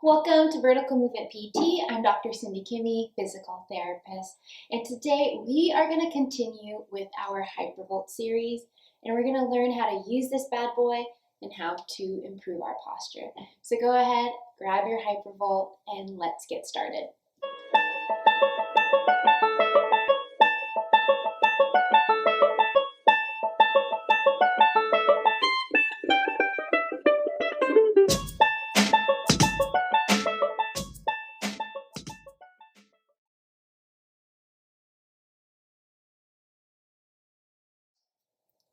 Welcome to Vertical Movement PT. I'm Dr. Cindy Kimmy, physical therapist, and today we are going to continue with our Hypervolt series, and we're going to learn how to use this bad boy and how to improve our posture. So go ahead, grab your Hypervolt, and let's get started.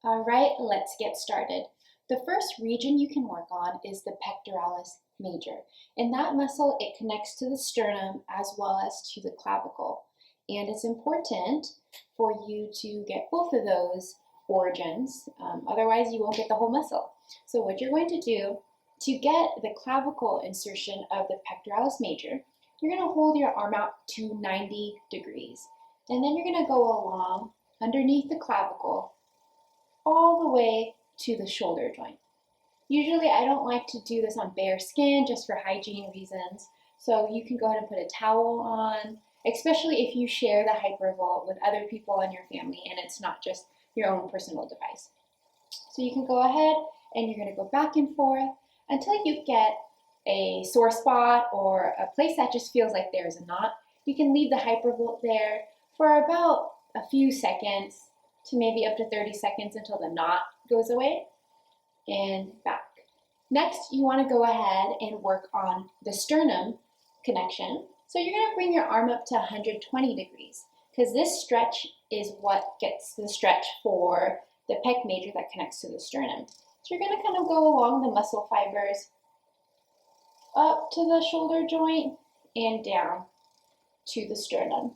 All right, let's get started. The first region you can work on is the Pectoralis Major. In that muscle, it connects to the sternum as well as to the clavicle. And it's important for you to get both of those origins, otherwise you won't get the whole muscle. So what you're going to do to get the clavicle insertion of the Pectoralis Major, you're going to hold your arm out to 90 degrees. And then you're going to go along underneath the clavicle all the way to the shoulder joint. Usually I don't like to do this on bare skin just for hygiene reasons, so you can go ahead and put a towel on, especially if you share the Hypervolt with other people on your family and it's not just your own personal device. So you can go ahead and you're going to go back and forth until you get a sore spot or a place that just feels like there's a knot. You can leave the Hypervolt there for about a few seconds to maybe up to 30 seconds until the knot goes away, and back. Next, you want to go ahead and work on the sternum connection. So you're going to bring your arm up to 120 degrees because this stretch is what gets the stretch for the pec major that connects to the sternum. So you're going to kind of go along the muscle fibers up to the shoulder joint and down to the sternum.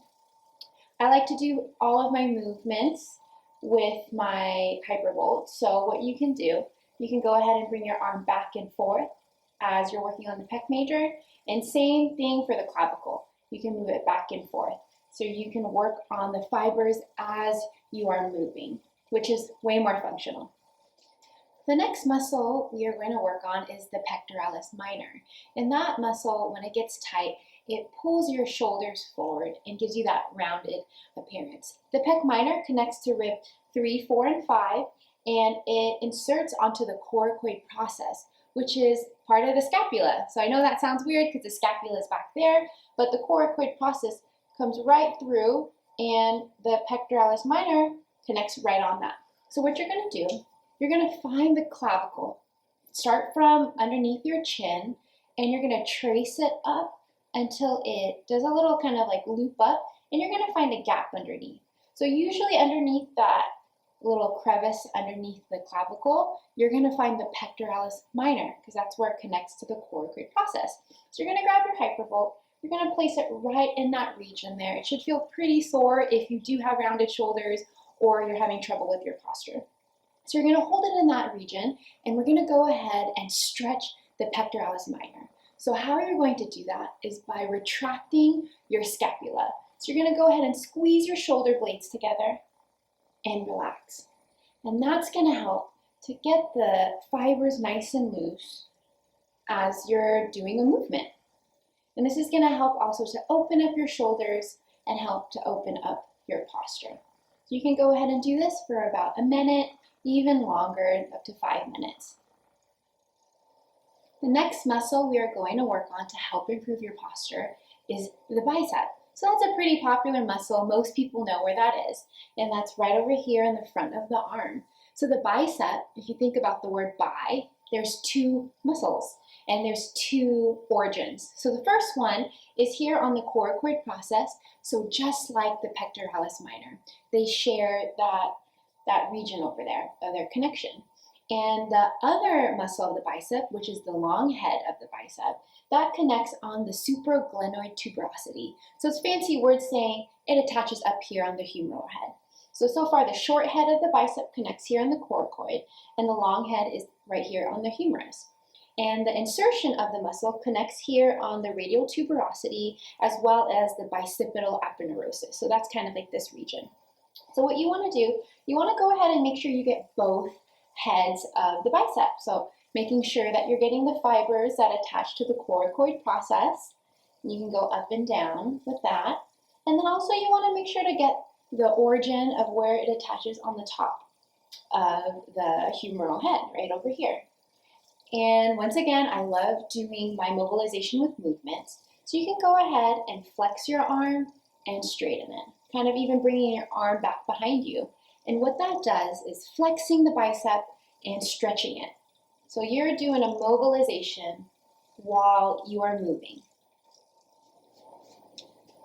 I like to do all of my movements with my Hypervolt. So what you can do, you can go ahead and bring your arm back and forth as you're working on the pec major, and same thing for the clavicle. You can move it back and forth. So you can work on the fibers as you are moving, which is way more functional. The next muscle we are going to work on is the Pectoralis Minor. And that muscle, when it gets tight, it pulls your shoulders forward and gives you that rounded appearance. The pec minor connects to rib 3, 4, and 5, and it inserts onto the coracoid process, which is part of the scapula. So I know that sounds weird because the scapula is back there, but the coracoid process comes right through, and the Pectoralis Minor connects right on that. So what you're going to do, you're going to find the clavicle, start from underneath your chin, and you're going to trace it up until it does a little kind of like loop up, and you're going to find a gap underneath. So usually underneath that little crevice underneath the clavicle, you're going to find the Pectoralis Minor because that's where it connects to the coracoid process. So you're going to grab your Hypervolt, you're going to place it right in that region there. It should feel pretty sore if you do have rounded shoulders or you're having trouble with your posture. So you're going to hold it in that region, and we're going to go ahead and stretch the Pectoralis Minor. So how you're going to do that is by retracting your scapula. So you're going to go ahead and squeeze your shoulder blades together and relax. And that's going to help to get the fibers nice and loose as you're doing a movement. And this is going to help also to open up your shoulders and help to open up your posture. So you can go ahead and do this for about a minute, even longer, up to 5 minutes. The next muscle we are going to work on to help improve your posture is the bicep. So that's a pretty popular muscle. Most people know where that is, and that's right over here in the front of the arm. So the bicep, if you think about the word bi, there's two muscles and there's two origins. So the first one is here on the coracoid process. So just like the Pectoralis Minor, they share that region over there, their connection. And the other muscle of the bicep, which is the long head of the bicep, that connects on the supraglenoid tuberosity. So it's fancy words saying it attaches up here on the humeral head. So far the short head of the bicep connects here on the coracoid, and the long head is right here on the humerus. And the insertion of the muscle connects here on the radial tuberosity as well as the bicipital aponeurosis. So that's kind of like this region. So what you want to do, you want to go ahead and make sure you get both heads of the bicep. So making sure that you're getting the fibers that attach to the coracoid process. You can go up and down with that. And then also you want to make sure to get the origin of where it attaches on the top of the humeral head, right over here. And once again, I love doing my mobilization with movements. So you can go ahead and flex your arm and straighten it, kind of even bringing your arm back behind you. And what that does is flexing the bicep and stretching it. So you're doing a mobilization while you are moving.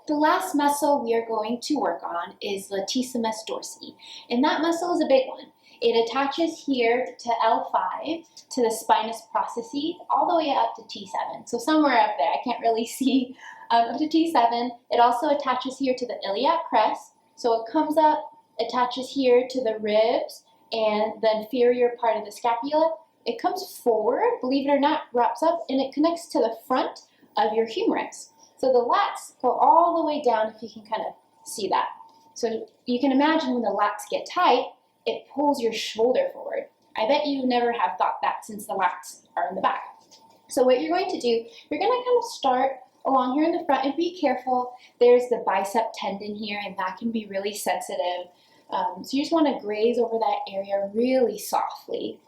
The last muscle we are going to work on is Latissimus Dorsi, and that muscle is a big one. It attaches here to L5, to the spinous processes, all the way up to T7. So somewhere up there, I can't really see, up to T7. It also attaches here to the iliac crest, so it comes up, attaches here to the ribs and the inferior part of the scapula. It comes forward, believe it or not, wraps up, and it connects to the front of your humerus. So the lats go all the way down, if you can kind of see that. So you can imagine when the lats get tight, it pulls your shoulder forward. I bet you never have thought that since the lats are in the back. So what you're going to do, you're going to kind of start along here in the front, and be careful. There's the bicep tendon here, and that can be really sensitive. So you just want to graze over that area really softly.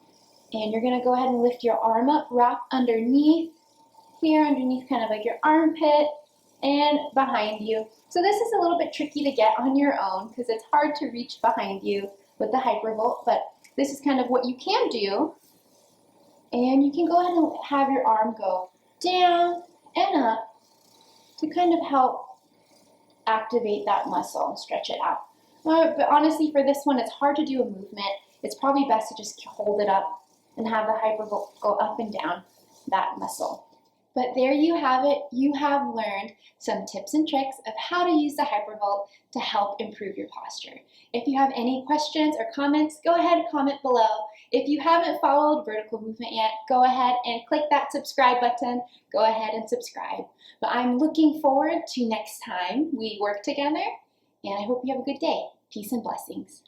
And you're going to go ahead and lift your arm up, wrap underneath, here underneath kind of like your armpit and behind you. So this is a little bit tricky to get on your own because it's hard to reach behind you with the Hypervolt, but this is kind of what you can do. And you can go ahead and have your arm go down and up to kind of help activate that muscle and stretch it out. But honestly, for this one, it's hard to do a movement. It's probably best to just hold it up and have the Hypervolt go up and down that muscle. But there you have it. You have learned some tips and tricks of how to use the Hypervolt to help improve your posture. If you have any questions or comments, go ahead and comment below. If you haven't followed Vertical Movement yet, go ahead and click that subscribe button. Go ahead and subscribe. But I'm looking forward to next time we work together, and I hope you have a good day. Peace and blessings.